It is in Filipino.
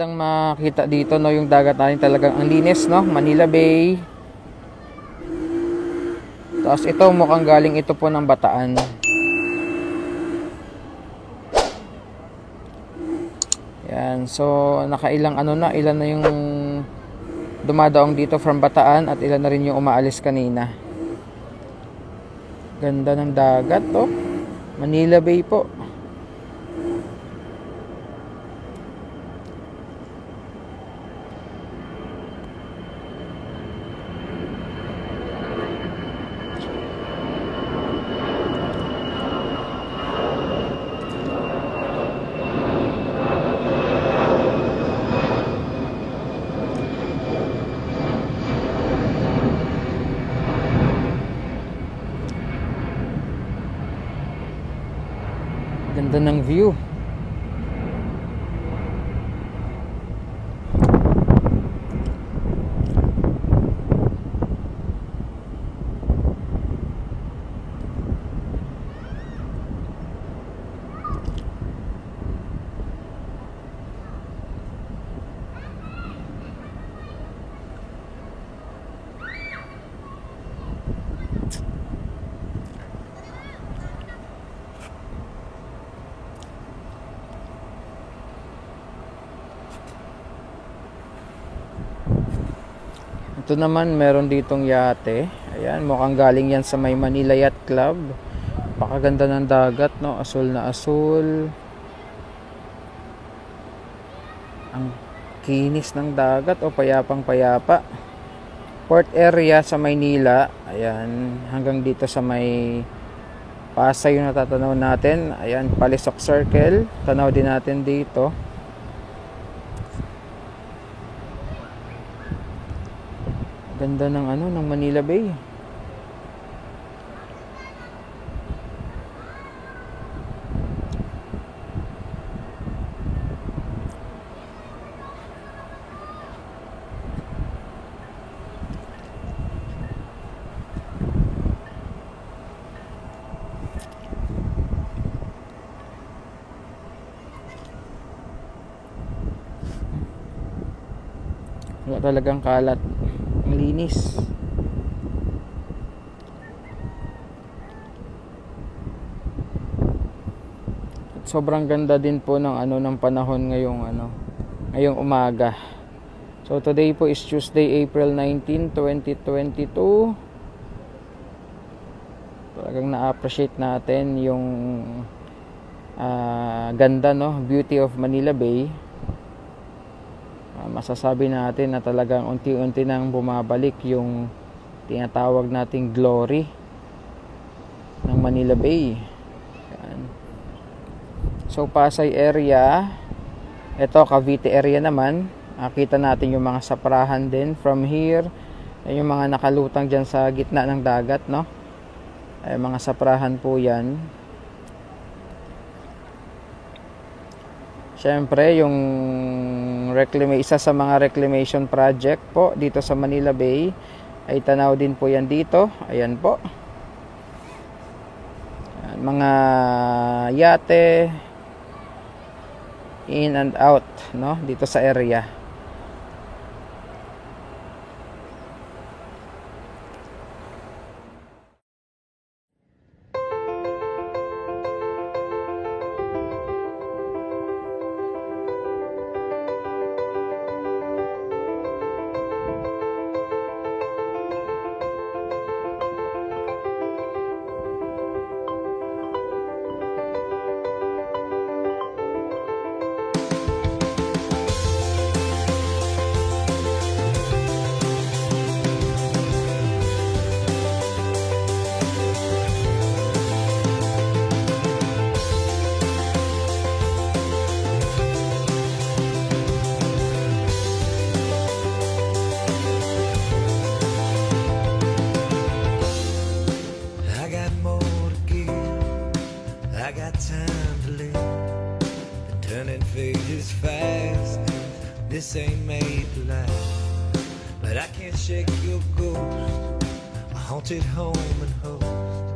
Magandang makita dito, no, yung dagat natin talagang ang linis, no? Manila Bay. Tapos ito mukhang galing ito po ng Bataan. Yan, so nakailang ano na, ilan na yung dumadaong dito from Bataan at ilan na rin yung umaalis kanina. Ganda ng dagat, oh. Manila Bay po. Ganda ng view. Ito naman meron ditong yate. Ayan, mukhang galing yan sa may Manila Yacht Club. Pakaganda ng dagat, no? Asul na asul. Ang kinis ng dagat, o payapang payapa. Port area sa Maynila. Ayan, hanggang dito sa may Pasay yung natatanaw natin. Ayan, Palisok Circle. Tanaw din natin dito. Ganda ng ano, ng Manila Bay. Wala talagang kalat. Ang linis. At sobrang ganda din po ng ano ng panahon ngayong umaga. So today po is Tuesday, April 19, 2022. Talagang na-appreciate natin yung ganda, no, beauty of Manila Bay. Masasabi natin na talagang unti-unti nang bumabalik yung tinatawag nating glory ng Manila Bay. Yan. So Pasay area, ito Cavite area naman, kita natin yung mga saprahan din from here. Yung mga nakalutang dyan sa gitna ng dagat, no? Ay, mga saprahan po yan. Siyempre, yung isa sa mga reclamation project po dito sa Manila Bay ay tanaw din po yan dito. Ayan po. Ayan, mga yate in and out, no, dito sa area. This ain't made to last, but I can't shake your ghost, a haunted home and host.